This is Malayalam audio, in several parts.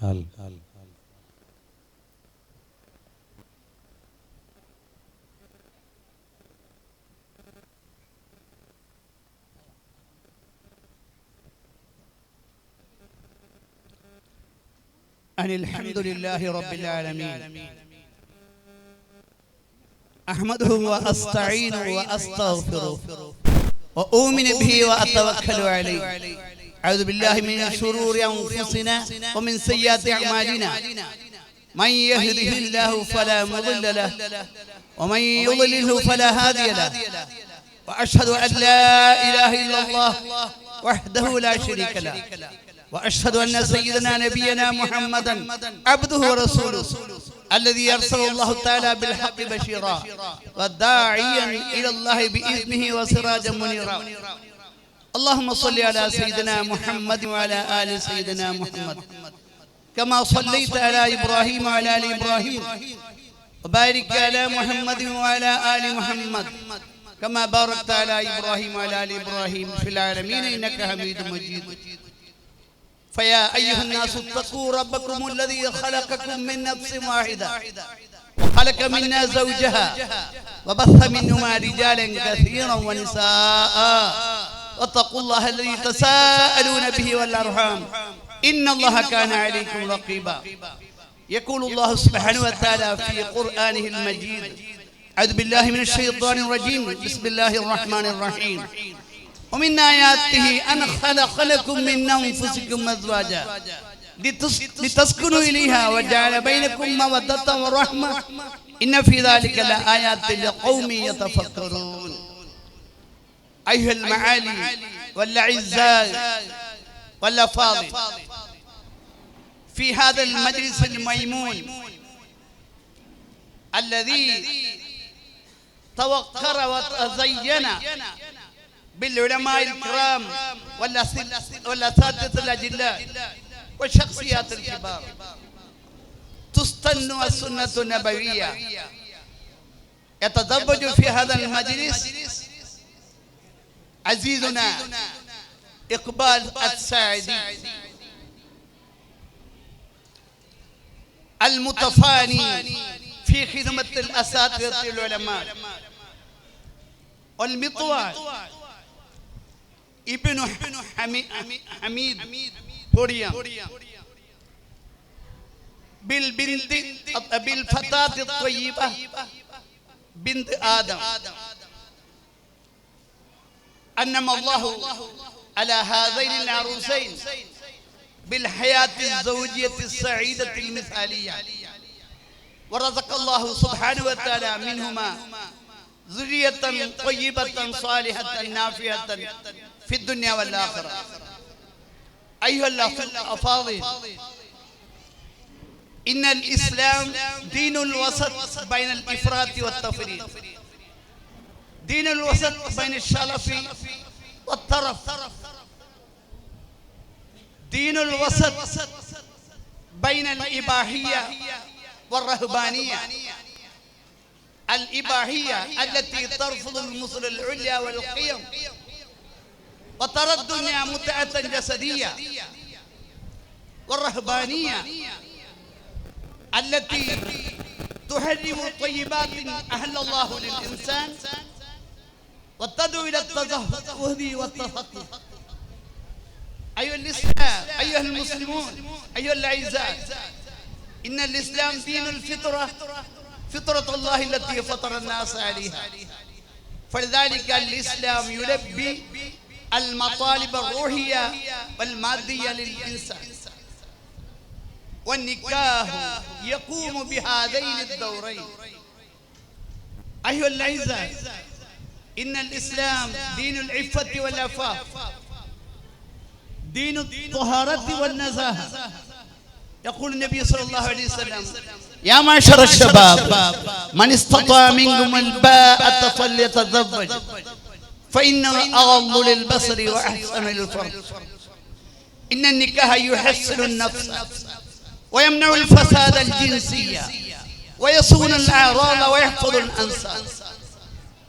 حال أن الحمد لله رب العالمين أحمده وأستعينه وأستغفره وأؤمن به وأتوكل عليه. أعوذ بالله من شرور أنفسنا ومن سيئات أعمالنا، من يهده الله فلا مضل له ومن يضلله فلا هادي له، وأشهد أن لا إله إلا الله وحده لا شريك له، وأشهد أن سيدنا نبينا محمدا عبده ورسوله الذي يرسل الله تعالى بالحق بشيرا وداعيا إلى الله بإذنه وسراجا منيرا. اللهم صل على سيدنا محمد وعلى آل سيدنا محمد كما صليت على إبراهيم وعلى آل إبراهيم، وبارك على محمد وعلى آل محمد كما باركت على إبراهيم وعلى آل إبراهيم في العالمين إنك حميد مجيد. فيا أيها الناس اتقوا ربكم الذي خلقكم من نفس واحدة وخلق منها زوجها وبث منهما رجالا كثيرا ونساء، واتقوا الله الذي تساءلون به والأرحام إن الله كان عليكم رقيبا. يقول الله سبحانه وتعالى في قرآنه المجيد: أعوذ بالله من الشيطان الرجيم، بسم الله الرحمن الرحيم. ومن آياته أن خلق لكم من أنفسكم أزواجا لتسكنوا إليها وجعل بينكم مودة ورحمة إن في ذلك لآيات لقوم يتفكرون. أيها المعالي والأعزاء والأفاضل، في هذا المجلس الميمون الذي توقر وتزين بالعلماء الكرام والأساتذة الأجلاء والشخصيات الكبار، تستن السنة النبوية. يتدرج في هذا المجلس عزيزنا إقبال الساعدي المتفاني في خدمة الأساتذة العلماء، والمطوع ابن حميد بوريان بالفتاة الطيبة بنت آدم، أنعم الله على هذين العروسين بالحياة الزوجية السعيدة المثالية، ورزق الله سبحانه وتعالى منهما ذرية طيبة صالحة نافعة في الدنيا والآخرة. أيها الأفاضل، إن الإسلام دين الوسط بين الإفراط والتفريط، دين الوسط بين الشلف والطرف، دين الوسط بين الإباحية والرهبانية. الإباحية التي ترفض المثل العليا والقيم وترى الدنيا متعة جسدية، والرهبانية التي تحرم الطيبات أهل الله للإنسان وتدعو إلى التزهد والتفقه. أيها الإسلام، أيها المسلمون، أيها الأعزاء، إن الإسلام دين الفطرة، فطرة الله التي فطر الناس عليها، فلذلك الإسلام يلبي المطالب الروحية والمادية للإنسان، والنكاح يقوم بهذين الدورين. أيها الأعزاء، إن الإسلام دين العفة والعفاف، دين الطهارة والنزاهة. يقول النبي صلى الله عليه وسلم: يا معشر الشباب من استطاع منكم الباءة فليتزوج فإنه أغض للبصر وأحسن للفرج. إن النكاح يحسن النفس ويمنع الفساد الجنسي ويصون الأعراض ويحفظ الأنساب.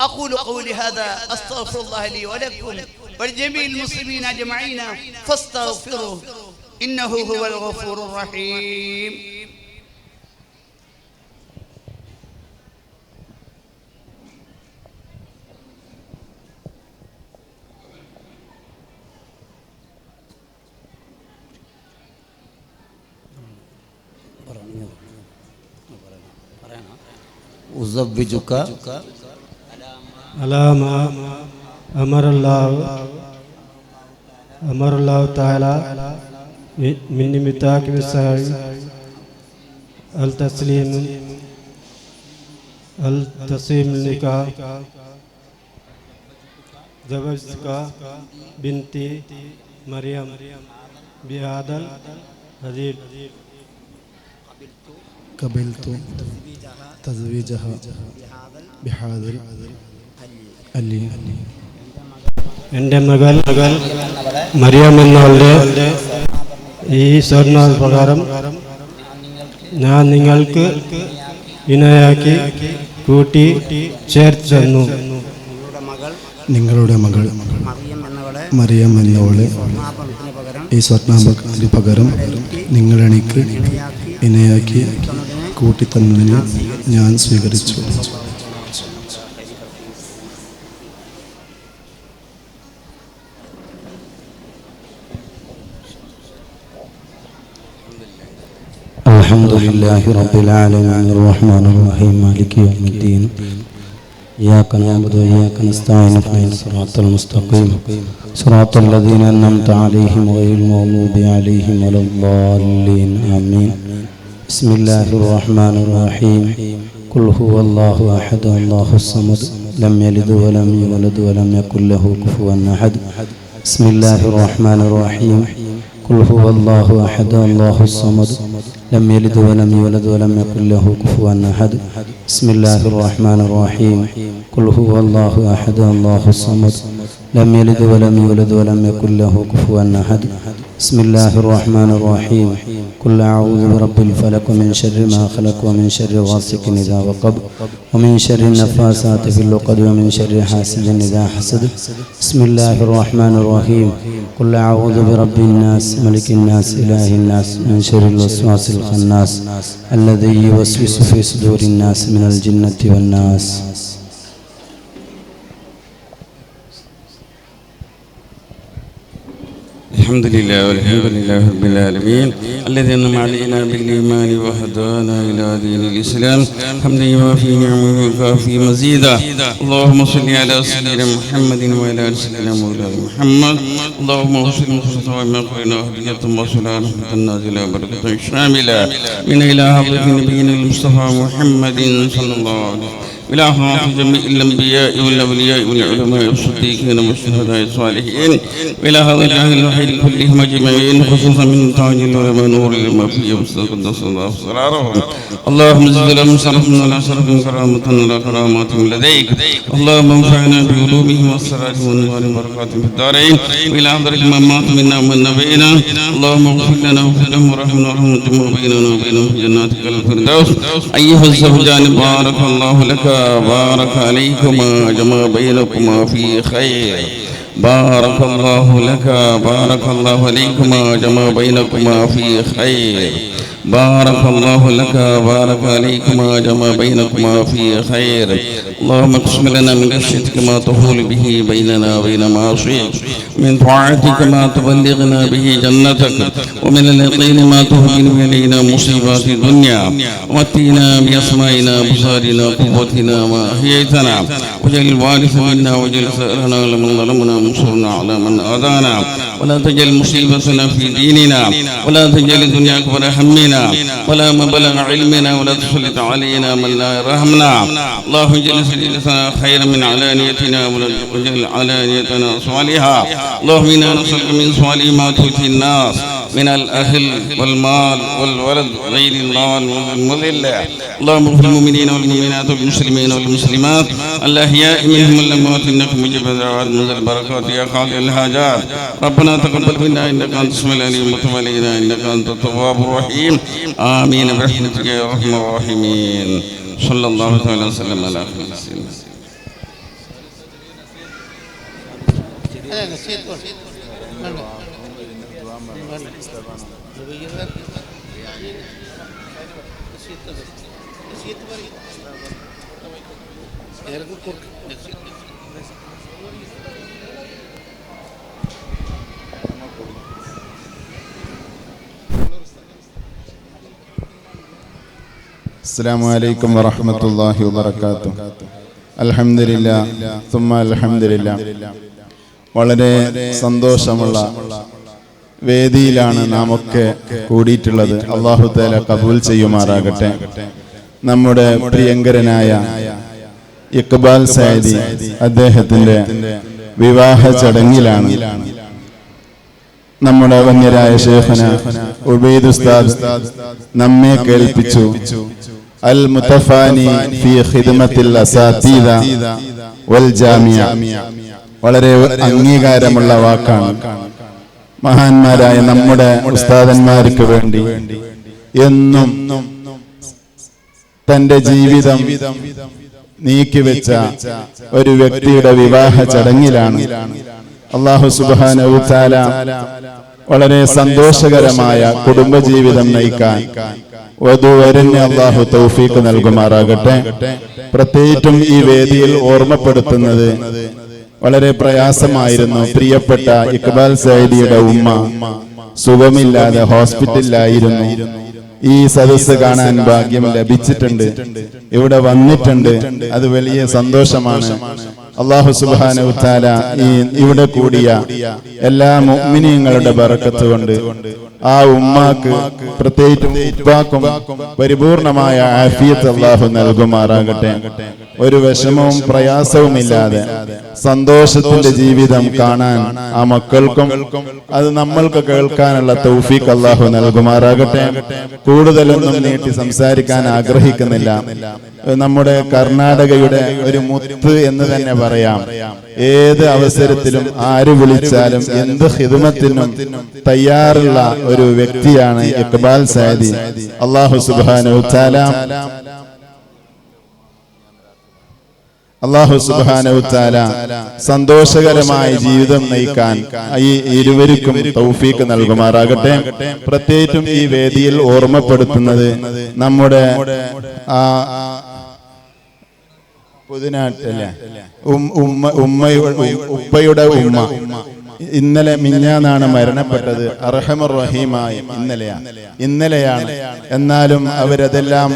أقول قولي هذا، أستغفر الله لي ولكم ولجميع المسلمين أجمعين فاستغفروه ഇന്നഹു ഹുവൽ ഗഫൂറുർ റഹീം. ഉസവ്വിജുക അലാ മാ അമറല്ലാഹു തആല മിൻ മിതാഖി വസായി അൽ തസ്ലീം നികാഹ് ജവസ്ക ബിൻതി മറിയം ബിഹാദൽ ഹദീൽ قبلت تزويجها بهذا العلي. എൻ്റെ മകൾ മറിയം എന്നവളുടെ ഈ സ്വർണ്ണപ്രകാരം ഞാൻ നിങ്ങൾക്ക് ഇണയാക്കി കൂട്ടി ചേർത്ത് തന്നു. നിങ്ങളുടെ മകൾ മറിയം എന്നവളെ ഈ സ്വർണ്ണാഭരണത്തിന് പകരം നിങ്ങളെനിക്ക് ഇണയാക്കി കൂട്ടിത്തന്നതിന് ഞാൻ സ്വീകരിച്ചു. അൽഹംദുലില്ലാഹി റബ്ബിൽ ആലമീൻ റഹ്മാനിർ റഹീം മാലികി യൗമിദ്ദീൻ ഇയ്യാക നഅ്ബുദു വഇയ്യാക നസ്തഈൻ ഇഹ്ദിനസ് സിറാത്തൽ മുസ്തഖീം സിറാത്തൽ ലദീന അൻഅംത അലൈഹിം ഗൈറിൽ മഗ്ദൂബി അലൈഹിം വലദ്ദാല്ലീൻ ആമീൻ. ബിസ്മില്ലാഹിർ റഹ്മാനിർ റഹീം ഖുൽ ഹുവല്ലാഹു അഹദ് അല്ലാഹുസ് സമദ് ലം യലിദ് വലം യൂലദ് വലം യകുൽ ലഹു കുഫുവൻ അഹദ്. ബിസ്മില്ലാഹിർ റഹ്മാനിർ റഹീം ഖുൽ ഹുവല്ലാഹു അഹദ് അല്ലാഹുസ് സമദ് ലം യലിദ് വലം യൂലദ് വലം യകുൽ ലഹു കുഫുവൻ അഹദ്. ബിസ്മില്ലാഹിർ റഹ്മാനിർ റഹീം ഖുൽ ഹുവല്ലാഹു അഹദ് അല്ലാഹുസ് സമദ് ലം യലിദ് വലം യൂലദ് വലം യകുൽ ലഹു കുഫുവൻ അഹദ്. ബിസ്മില്ലാഹിർ റഹ്മാനിർ റഹീം ഖുൽ അഊദു ബിറബ്ബിൽ ഫലഖ് മിൻ ശർരി മാ ഖലഖ് വമിൻ ശർരി ഗാസിഖിൻ ഇദാ വഖബ് വമിൻ ശർരി നഫാസാതി ഫിൽ ഉഖദ് വമിൻ ശർരി ഹാസിദിൻ ഇദാ ഹസദ്. ബിസ്മില്ലാഹിർ റഹ്മാനിർ റഹീം ഖുൽ അഊദു ബിറബ്ബിൻ നാസ് മലിക്കിൻ നാസ് ഇലാഹിൻ നാസ് മിൻ ശർരിൽ വസ്വാസിൽ ഖന്നാസ് അല്ലദീ യുവസ്വിസു ഫീ സുദൂരിൻ നാസ് മിനൽ ജിന്നത്തി വൻ നാസ്. الحمد لله والحمد لله رب العالمين الذي انعم علينا بالايمان وهدانا الى دين الاسلام حمدا يوافي نعمه ويكافي مزيدا. اللهم صل على سيدنا محمد وعلى ال سيدنا مولانا محمد. اللهم وصل مخصوصا وما قلنا هديه وصلاه النازله بركه شامله من الى حضره نبينا المصطفى محمد صلى الله عليه وسلم إلى حضرة جميع الأنبياء والأولياء والعلماء والصديقين والشهداء الصالحين وإلى حضرة أهل الوحيد كلهم أجمعين خصوصا من تاج العلماء نور لما فيه قدس الله أسرارهم. اللهم زد لهم شرفا ولا شرف كرامة ولا كرامات من لديك. اللهم انفعنا بعلومهم والسرات والنور وبركاتهم في الدارين وإلى حضرة من مات منا ومن نبينا. اللهم اغفر لنا واغفر لهم ورحمنا وارحمنا بيننا وبينهم في جناتك الفردوس. أيها الزوجان بارك الله لك بارك عليكما جمع بينكما في خير. بارك الله لك بارك الله عليكما جمع بينكما في خير. بارك الله لك بارك عليكما جمع بينكما في خير. اللهم اقسم لنا من خشيتك ما تحول به بيننا وبين معاصيك من طاعتك ما تبلغنا به جنتك ومن اليقين ما تهون علينا مصيبات الدنيا ومتعنا بأسمائنا وأبصارنا وقوتنا ما أحييتنا واجعل الوارث منا واجعل ثأرنا لمن ظلمنا وانصرنا على من آذانا ولا تجعل مصيبتنا في ديننا ولا تجعل الدنيا أكبر همنا ولا مبلغ علمنا ولا تسلط علينا من لا يرحمنا. اللهم اجعل سجدتنا خيرا من علانيتنا واجعل علانيتنا صالحا. اللهم انا نسألك من صالح ما تؤتي الناس من الأهل والمال والولد غير الله المضل. اللهم اغفر للمؤمنين والمؤمنات والمسلمين والمسلمات الأحياء منهم والأموات إنك مجيب الدعوات منزل البركات يا قاضي الحاجات. ربنا تقبل منا إنك أنت السميع العليم وتب علينا إنك أنت التواب الرحيم. آمين برحمتك يا أرحم الراحمين. صلى الله تعالى وسلم على خير سيدنا. അതെ അസ്സലാമു അലൈക്കും വറഹ്മത്തുള്ളാഹി വബറകാതുഹു. അൽഹംദുലില്ലാഹ് സുമ്മ അൽഹംദുലില്ലാഹ്. വളരെ സന്തോഷമുള്ള വേദിയിലാണ് നാം ഒക്കെ കൂടിയിട്ടുള്ളത്. അല്ലാഹു തആല കബൂൽ ചെയ്യുമാറാകട്ടെ. നമ്മുടെ പ്രിയങ്കരനായ ഇഖ്ബാൽ സൈദി അദ്ദേഹത്തിന്റെ വിവാഹ ചടങ്ങിലാണ് നമ്മുടെ വന്യരായ ശൈഖുന ഉബൈദ് ഉസ്താദ് നമ്മെ കേൾപ്പിച്ചു. അൽ മുതഫാനി ഫീ ഖിദ്മത്തിൽ അസാതീദ വൽ ജാമിയ. വളരെ അംഗീകാരമുള്ള വാക്കാണ്. മഹാന്മാരായ നമ്മുടെ ഉസ്താദന്മാർക്ക് വേണ്ടി എന്നും തന്റെ ജീവിതം നീക്കിവെച്ച ഒരു വ്യക്തിയുടെ വിവാഹ ചടങ്ങിലാണ് അല്ലാഹു സുബ്ഹാനഹു വ തആല വളരെ സന്തോഷകരമായ കുടുംബജീവിതം നയിക്കാൻ വധുവരന് അല്ലാഹു തൗഫീഖ് നൽകുമാറാകട്ടെ. പ്രത്യേകിച്ചും ഈ വേദിയിൽ ഓർമ്മപ്പെടുത്തുന്നത് വളരെ പ്രയാസമായിരുന്നു. പ്രിയപ്പെട്ട ഇഖ്ബാൽ സൈദിയുടെ ഉമ്മ സുഖമില്ലാതെ ഹോസ്പിറ്റലിലായിരുന്നു. ഈ സദസ്സ് കാണാൻ ഭാഗ്യം ലഭിച്ചിട്ടുണ്ട്, ഇവിടെ വന്നിട്ടുണ്ട്. അത് വലിയ സന്തോഷമാണ്. അല്ലാഹു സുബ്ഹാനഹു വ തആല ഈ ഇവിടെ കൂടിയ എല്ലാ മുഅ്മിനീങ്ങളുടെ ബറക്കത്ത് കൊണ്ട് ആ ഉമ്മാക്ക് പ്രത്യേകിച്ചും ഉപ്പാക്കും പരിപൂർണമായ ആഫിയത്ത് അല്ലാഹു നൽകുമാറാകട്ടെ. ഒരു വിഷമവും പ്രയാസവുമില്ലാതെ സന്തോഷത്തിന്റെ ജീവിതം കാണാൻ ആ മക്കൾക്കും അത് നമ്മൾക്ക് കേൾക്കാനുള്ള തൗഫീഖ് അല്ലാഹു നൽകുമാറാകട്ടെ. കൂടുതലൊന്നും നീട്ടി സംസാരിക്കാൻ ആഗ്രഹിക്കുന്നില്ല. നമ്മുടെ കർണാടകയുടെ ഒരു മുത്ത് എന്ന് തന്നെ പറയാം. ഏത് അവസരത്തിലും ആര് വിളിച്ചാലും എന്ത് ഖിദ്മത്തിനും തയ്യാറുള്ള ഒരു വ്യക്തിയാണ് ഇഖ്ബാൽ സൈദി. അല്ലാഹു സുബ്ഹാനഹു വ തആല സന്തോഷകരമായ ജീവിതം നയിക്കാൻ ഈ ഇരുവർക്കും തൗഫീഖ് നൽകുമാറാകട്ടെ. പ്രത്യേകിച്ചും ഈ വേദിയിൽ ഓർമ്മപ്പെടുത്തുന്നത് നമ്മുടെ പുതിനാട്ടല്ലേ ഉപ്പയുടെ ഉമ്മ ഇന്നലെ മിഞ്ഞാന്നാണ് മരണപ്പെട്ടത്. അർഹമർ റഹീമായി ഇന്നലെയാണ്. എന്നാലും അവരതെല്ലാം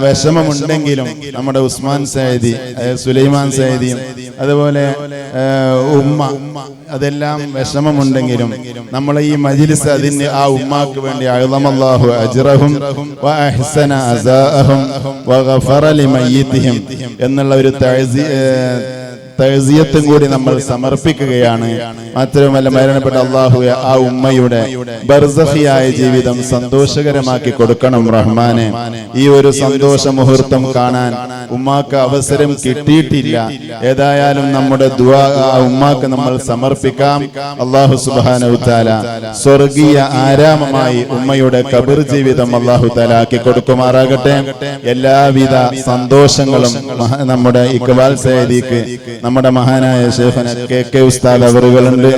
വിഷമമുണ്ടെങ്കിലും നമ്മുടെ ഉസ്മാൻ സൈദി, സുലൈമാൻ സൈദിയും അതുപോലെ ഉമ്മ അതെല്ലാം വിഷമമുണ്ടെങ്കിലും നമ്മളെ ഈ മജ്ലിസ് അതിന് ആ ഉമ്മാക്ക് വേണ്ടി അഅ്ളമല്ലാഹു അജ്റഹും വ അഹ്സന അസാഅഹും വ ഗഫറ ലിമയ്യിതിഹിം എന്നുള്ള ഒരു തഅസിയത്തും കൂടി നമ്മൾ സമർപ്പിക്കുകയാണ്. മാത്രമല്ല മരണപ്പെട്ട അല്ലാഹുവേ ആ ഉമ്മയുടെ ബർസഖിയായ ജീവിതം സന്തോഷകരമാക്കി കൊടുക്കണം റഹ്മാനെ. ഈ ഒരു സന്തോഷ മുഹൂർത്തം കാണാൻ ഉമ്മാക്ക് അവസരം കിട്ടിയിട്ടില്ല. ഏതായാലും നമ്മുടെ ദുആ ആ ഉമ്മാക്ക് നമ്മൾ സമർപ്പിക്കാം. അല്ലാഹു സുബ്ഹാനഹു തആല സ്വർഗീയ ആരാമമായി ഉമ്മയുടെ ഖബർ ജീവിതം അല്ലാഹു തആല ആക്കി കൊടുക്കുമാറാകട്ടെ. എല്ലാവിധ സന്തോഷങ്ങളും നമ്മുടെ ഇഖ്ബാൽ സൈദിക്ക് നമ്മുടെ മഹാനായ ശൈഖുന കെ ഉസ്താദ് അവറുകളുണ്ട്,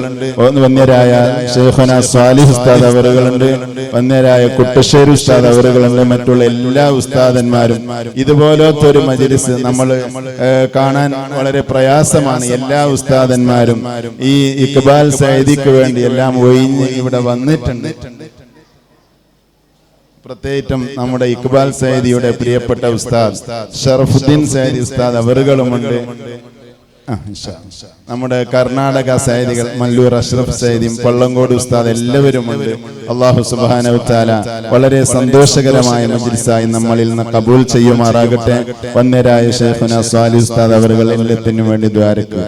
വന്യരായ ശൈഖുന സാലിഹ് ഉസ്താദ് അവറുകളുണ്ട്, വന്യരായ കുട്ടശ്ശേരി ഉസ്താദ് അവറുകളുണ്ട്, മറ്റുള്ള എല്ലാ ഉസ്താദന്മാരും. ഇതുപോലത്തെ ഒരു മജ്ലിസ് നമ്മൾ കാണാൻ വളരെ പ്രയാസമാണ്. എല്ലാ ഉസ്താദന്മാരും ഈ ഇഖ്ബാൽ സൈദിക്ക് വേണ്ടി എല്ലാം ഒഴിഞ്ഞ് ഇവിടെ വന്നിട്ടുണ്ട്. പ്രത്യേകിച്ചും നമ്മുടെ ഇഖ്ബാൽ സൈദിയുടെ പ്രിയപ്പെട്ട ഉസ്താദ് ഷറഫുദ്ദീൻ സൈദി ഉസ്താദ് അവറുകളുമുണ്ട്. നമ്മുടെ കർണാടക സൈദികൾ മല്ലൂർ അഷ്റഫ് സൈദിയും കൊള്ളങ്കോട് ഉസ്താദ് എല്ലാവരുമുണ്ട്. അല്ലാഹു സുബ്ഹാനഹു വ തആല വളരെ സന്തോഷകരമായ മജ്ലിസായി നമ്മളിൽ നിന്ന് കബൂൽ ചെയ്യുമാറാകട്ടെ. വന്യരായ ശൈഖുന സാലിഹ് ഉസ്താദ് അവറുകൾ എല്ലാത്തിനും വേണ്ടി ദുആരക്കുക.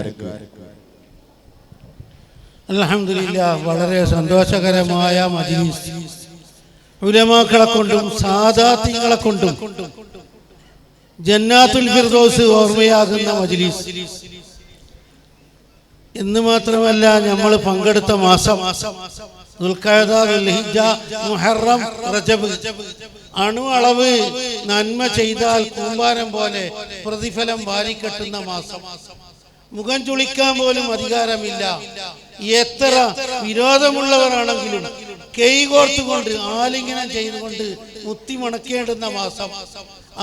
അൽഹംദുലില്ലാഹ്, വളരെ സന്തോഷകരമായ മജ്ലിസ്. ഉലമാക്കളെ കൊണ്ടും സാദാത്തികളെ കൊണ്ടും ജന്നാത്തുൽ ഫിർദൗസ് ഓർമ്മയാകുന്ന മജ്ലിസ്. എന്ന് മാത്രമല്ല, നമ്മൾ പങ്കെടുത്ത മാസം ദുൽഖഅദ, ദുൽഹിജ്ജ, മുഹറം, റജബ്. അണു അളവ് നന്മ ചെയ്താൽ കൂമ്പാരം പോലെ പ്രതിഫലം വാരിക്കെട്ടുന്ന മാസം. മുഖം ചുളിക്കാൻ പോലും അധികാരമില്ല. എത്ര വിരോധമുള്ളവരാണെങ്കിലും കൈകോർത്തുകൊണ്ട് ആലിംഗനം ചെയ്തുകൊണ്ട് മുത്തി മണക്കേണ്ടുന്ന മാസം.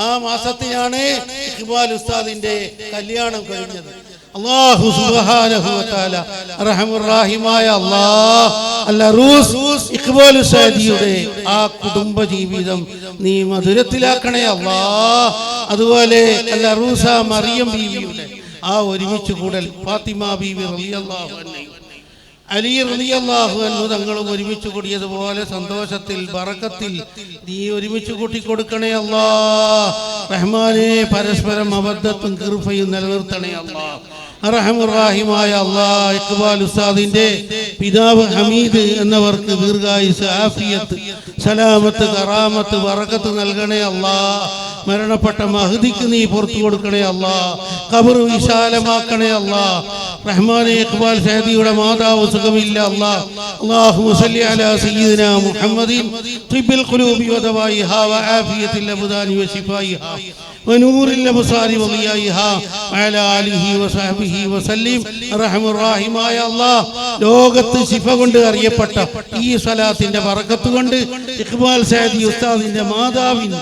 ആ മാസത്തിലാണ് ഇഖ്ബാൽ ഉസ്താദിന്റെ കല്യാണം കഴിഞ്ഞത്. അല്ലാഹു സുബ്ഹാനഹു വ തആല അർഹമുർ റഹീമായ അല്ലാഹ് ഇഖ്ബാൽ ഉസ്താദിയുടെ ആ കുടുംബ ജീവിതം നീ മധുരത്തിലാക്കണേ അല്ലാഹ്. അതുപോലെ അറൂസ മറിയം ബീവിയുടെ ആ ഒരുമിച്ച് കൂടൽ, ഫാത്തിമ ബീവി റളിയല്ലാഹു അൻഹ, അലി റളിയല്ലാഹു അൻഹു തങ്ങളും ഒരുമിച്ച് കൂടിയതുപോലെ സന്തോഷത്തിൽ ബറക്കത്തിൽ നീ ഒരുമിച്ച് കൂട്ടിക്കൊടുക്കണേ അല്ലാഹ്. റഹ്മാനെ പരസ്പരം അബദ്ധത്തും കൃപയും നിലനിർത്തണേ അല്ലാഹ്. അർഹമുർ റഹീമായ അല്ലാഹ് ഇഖ്ബാൽ ഉസ്താദിന്റെ പിതാവ് ഹമീദ് എന്നവർക്ക് ദീർഘായുസ്, ആഫിയത്ത്, സലാമത്ത്, കറാമത്ത്, ബറക്കത്ത് നൽകണേ അല്ലാഹ്. മരണപ്പെട്ട മഹദിക്ക് നീ പുറത്തു കൊടുക്കണേ അല്ലാഹ്. ഖബർ വിശാലമാക്കണേ അല്ലാഹ്. റഹ്മാനെ ഇഖ്ബാൽ സഅദിയുടെ മാതാവ് സുഖമില്ല അല്ലാഹ്. അല്ലാഹുമ്മ സല്ലി അലാ സയ്യിദിനാ മുഹമ്മദിൻ തിബ്ബിൽ ഖുലൂബി വദവായിഹാ വആഫിയത്തിൽ അബ്ദാനി വശിഫായിഹാ ونور الابصار وضيائها وعلى اله وصحبه وسلم. റഹ്മാൻ റഹീമായ അല്ലാഹ് ലോകത്ത് ശിഫ കൊണ്ട് അറിയപ്പെട്ട ഈ സ്വലാത്തിന്റെ ബറക്കത്ത് കൊണ്ട് ഇഖ്ബാൽ സഅദി ഉസ്താദിന്റെ മാതാവിന്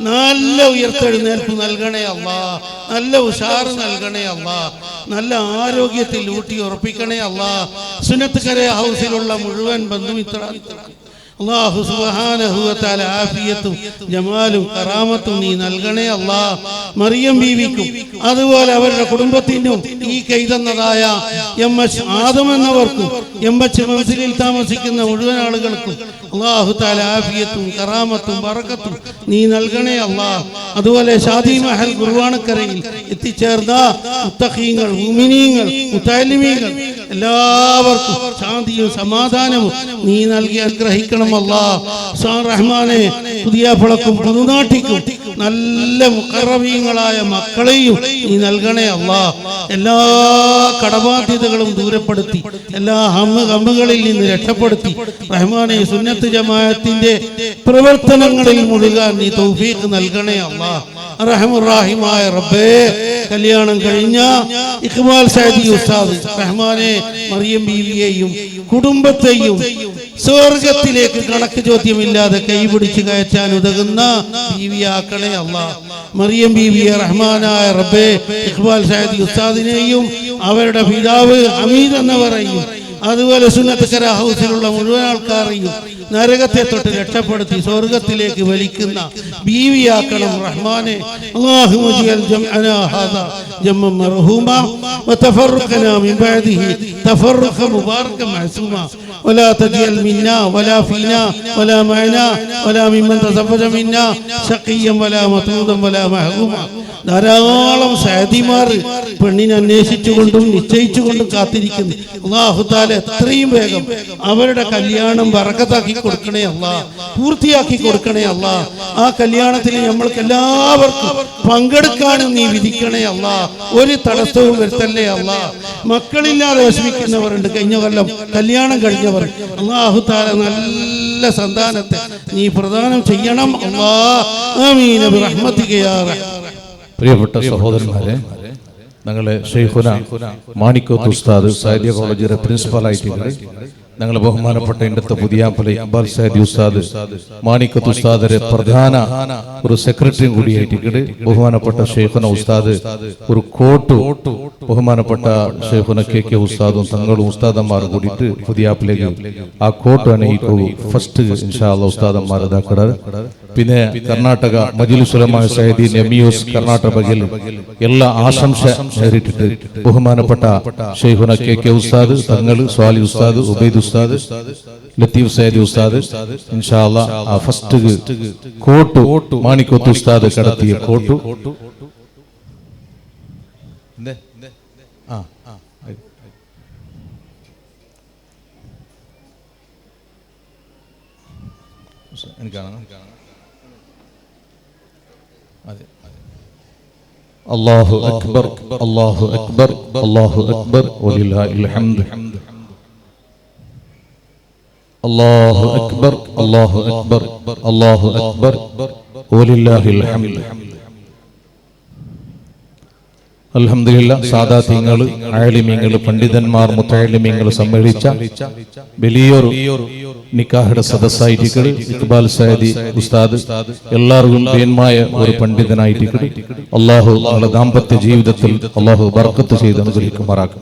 നല്ല ഉയർത്തെഴുന്നേൽപ്പ് നൽകണേ അല്ലാഹ്. നല്ല ഉഷാറ് നൽകണേ അല്ലാഹ്. നല്ല ആരോഗ്യത്തിൽ ഊട്ടി ഉറപ്പിക്കണേ അല്ലാഹ്. സുന്നത്ത് കര ഹൗസിലുള്ള മുഴുവൻ ബന്ധുമിത്രാദികൾക്കും അല്ലാഹു സുബ്ഹാനഹു വ തആല ആഫിയത്തും ജമാലും കറാമത്തും നീ നൽകണേ അല്ലാഹ്. മറിയം ബീവിക്കും അതുപോലെ അവരുടെ കുടുംബത്തിനും ഈ കൈതന്നതായ എംഎച്ച് ആദം എന്നവർക്കും എംഎച്ച് മൻസിലിൽ താമസിക്കുന്ന മുഴുവൻ ആളുകൾക്കും അല്ലാഹു തആല ആഫിയത്തും കറാമത്തും ബറക്കത്തും നീ നൽകണേ അല്ലാഹ്. അതുപോലെ ഷാദി മഹൽ കുർബാനക്കരയിൽ എത്തിച്ചേർന്ന മുത്തഖീങ്ങൾ, മുഅ്മിനീങ്ങൾ, മുതഅല്ലിമീങ്ങൾ എല്ലാവർക്കും ശാന്തിയും സമാധാനവും നീ നൽകി അനുഗ്രഹിക്കണം അല്ലാഹ്. റഹ്മാനെ പുതിയാപ്പളക്കും പുതുനാട്ടിക്കും നല്ല മുഖറബീങ്ങളായ മക്കളെയും നീ നൽകണേ അല്ലാഹ്. എല്ലാ കടബാധ്യതകളും ദൂരപ്പെടുത്തി എല്ലാ ഹമ്മുകളിൽ നിന്ന് രക്ഷപ്പെടുത്തി റഹ്മാനെ സുന്നത്ത് ജമാഅത്തിന്റെ പ്രവർത്തനങ്ങളിൽ മുഴുകാൻ നീ തൗഫീഖ് നൽകണേ അല്ലാഹ്. റഹ്മാൻ റഹീമായ റബ്ബേ, കല്യാണം കഴിഞ്ഞ ഇഖ്ബാൽ സഅദി ഉസ്താദ് റഹ്മാനെ മറിയം ബീവിയെയും കുടുംബത്തെയും സ്വർഗത്തിലേക്ക് കണക്ക് ചോദ്യമില്ലാതെ കൈപിടിച്ച് കയറ്റാൻ ഉതകുന്ന ബീവിയാക്കണേ അല്ലാഹ്. മറിയം ബീവിയെ റഹ്മാനായ റബ്ബേ ഇഖ്ബാൽ സഅദി ഉസ്താദിനെയും അവരുടെ പിതാവ് ഹമീദ് എന്നവരെയും അതുപോലെ സുന്നത്ത് കര ഹൗസിലുള്ള മുഴുവൻ ആൾക്കാരെയും നരകത്തെ തൊട്ട് രക്ഷപ്പെടുത്തി സ്വർഗത്തിലേക്ക് വലിക്കുന്ന ബീവിയാക്കണം റഹ്മാനെ. അല്ലാഹുമ്മ ജഅൽ ജംഅനാ ഹാദാ ജംഅൻ മർഹൂമാ വതഫറഖനാ മിൻ ബഅദിഹി തഫറഖൻ മുബാറകൻ മഅസൂമാ വലാ തജഅൽ മിന്നാ വലാ ഫീനാ വലാ മഅനാ വലാ മിമ്മൻ തസവ്വജ മിന്നാ ശഖിയ്യൻ വലാ മത്റൂദൻ വലാ മഹ്റൂമാ. ധാരാളം സഅദിമാർ പെണ്ണിനെ അന്വേഷിച്ചുകൊണ്ടും നിശ്ചയിച്ചുകൊണ്ടും കാത്തിരിക്കുന്നു. അല്ലാഹു തആല എത്രയും വേഗം അവരുടെ കല്യാണം ബറക്കത്താക്കി കൊടുക്കണേ അല്ലാഹ്, പൂർത്തിയാക്കി കൊടുക്കണേ അല്ലാഹ്. ആ കല്യാണത്തിൽ നമ്മൾക്ക് എല്ലാവർക്കും പങ്കെടുക്കാനും നീ വിധിക്കണേ അല്ലാഹ്. ഒരു തടസ്സവും വരുത്തല്ലേ അല്ലാഹ്. മക്കളില്ലാതെ വിഷമിക്കുന്നവരുണ്ട്, കഴിഞ്ഞ കൊല്ലം കല്യാണം കഴിഞ്ഞവർ. അല്ലാഹു തആല നല്ല സന്താനത്തെ നീ പ്രദാനം ചെയ്യണം അല്ലാഹ്. ആമീൻ ബിറഹ്മതിക യാ റഹ്മാൻ. പ്രിയപ്പെട്ട സഹോദരന്മാരെ, ഞങ്ങളെ ഷെയ്ഖുന മാണിക്കോത്ത് ഉസ്താദ് സാദിയ കോളേജിലെ പ്രിൻസിപ്പലായിട്ട് ഞങ്ങളെ ബഹുമാനപ്പെട്ട ഇന്നത്തെ പുതിയാപ്പല ഇഖ്ബാൽ സഅദി ഉസ്താദ് മാണിക്കത്ത് ഉസ്താദിന്റെ പ്രധാന ഒരു സെക്രട്ടറിയും കൂടിയായിട്ട് ബഹുമാനപ്പെട്ട ഷെയ്ഖുന ഉസ്താദ് ഒരു കോട്ട് ബഹുമാനപ്പെട്ട ഷെയ്ഖുന കെ ഉസ്താദും തങ്ങളും ഉസ്താദന്മാർ കൂടിയിട്ട് പുതിയാപ്പിലേക്ക് ആ കോട്ട് അണിയിക്കും ഫസ്റ്റ് ഇൻഷാ അല്ലാഹ് ഉസ്താദന്മാർ ഇതാക്കട. പിന്നെ കർണാടക മജ്ലിസ് ഉലമാ സയ്യിദീൻ എംഇഎസ് കർണാടക ബഗൽ എല്ലാ ആശംസ നേരിട്ടിട്ട് ബഹുമാനപ്പെട്ട ഷെയ്ഖുന കെ ഉസ്താദ് തങ്ങൾ സ്വാലി ഉസ്താദ് ഉബൈദ് ഉസ്താദ് ലത്തീഫ് സയ്യിദ് ഉസ്താദ് ഇൻഷാ അല്ലാഹ് ആ ഫസ്റ്റ് കോട്ട് മാണിക്കോത്ത് ഉസ്താദ് കടത്തിയ കോട്ട് അല്ലാഹു അക്ബർ അല്ലാഹു അക്ബർ അല്ലാഹു അക്ബർ വലില്ലാഹിൽ ഹംദ്. അല്ലാഹു അക്ബർ അല്ലാഹു അക്ബർ അല്ലാഹു അക്ബർ വലില്ലാഹിൽ ഹംദ്. അൽഹംദുലില്ലാഹ് സാദാത്യങ്ങൾ, ആലിമീങ്ങൾ, പണ്ഡിതന്മാർ, മുത്തഅല്ലിമീങ്ങൾ സമ്മേളിച്ച വലിയൊരു നിക്കാഹയുടെ സദസ്സായിട്ട് ഇഖ്ബാൽ സയ്യിദി ഉസ്താദ് എല്ലാവർക്കും ധന്യമായ ഒരു പണ്ഡിതനായിട്ട് അല്ലാഹു നമ്മുടെ ദാമ്പത്യ ജീവിതത്തിൽ അല്ലാഹു ബർക്കത്ത് ചെയ്ത് അനുഗ്രഹിക്കുമാറാക്കും.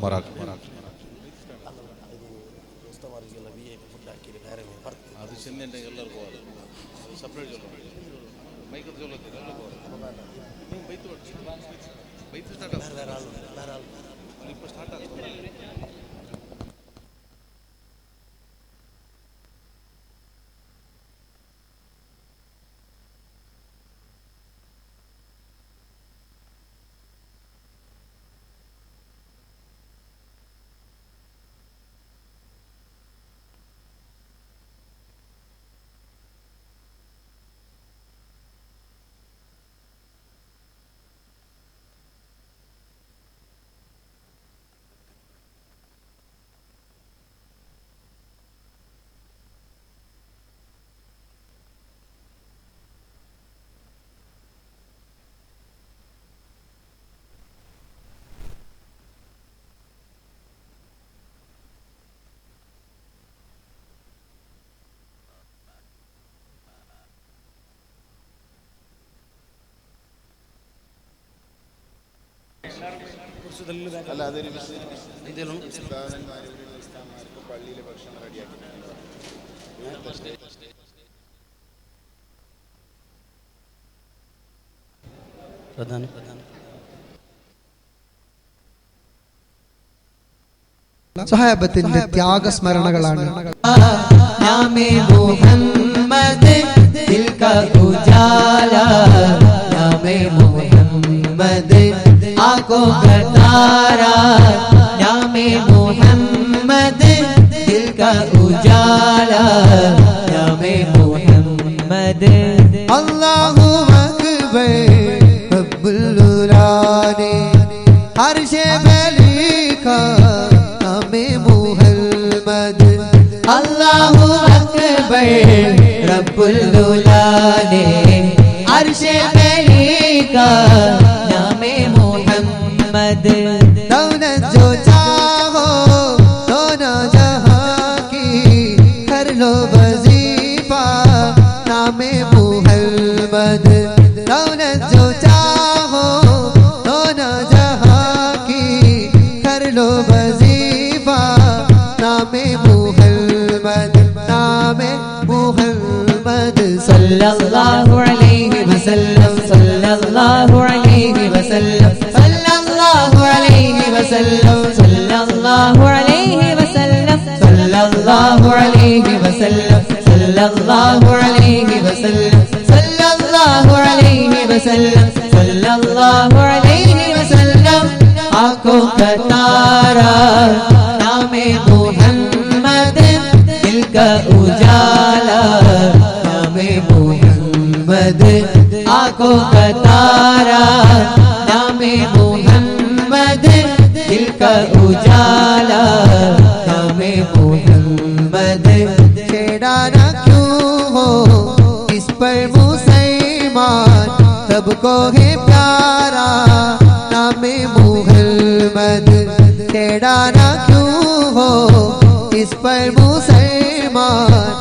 സഹാബത്തിന്റെ ത്യാഗസ്മരണകളാണ്. आंखों का तारा नामे मोहम्मद, दिल का उजाला नामे मोहम्मद. अल्लाहु अकबर रब्बुल आलमीन हर शे में लिखा नामे मोहम्मद. अल्लाहु अकबर रब्बुल आलमीन हर शे में लिखा नामे मोहम्मद. दौलत जो चाहो दोनों जहां की कर लो वजीफा नामे मोहम्मद. दौलत जो चाहो दोनों जहां की कर लो वजीफा नामे मोहम्मद. नामे मोहम्मद सल्लल्लाहु अलैहि वसल्लम, सल्लल्लाहु अलैहि वसल्लम, सल्लल्लाहु अलैहि वसल्लम, सल्लल्लाहु अलैहि वसल्लम, सल्लल्लाहु अलैहि वसल्लम, सल्लल्लाहु अलैहि वसल्लम, सल्लल्लाहु अलैहि वसल्लम, सल्लल्लाहु अलैहि वसल्लम. आंखों का तारा नामे मोहम्मद, दिल का उजाला नामे मोहम्मद. आंखों का तारा नामे मोहम्मद, दिल का उजाला नामे मोहम्मद. छेड़ाना क्यों हो इस पर मुसलमान, सबको है प्यारा नामे मोहम्मद. छेड़ाना क्यों हो इस पर मुसलमान,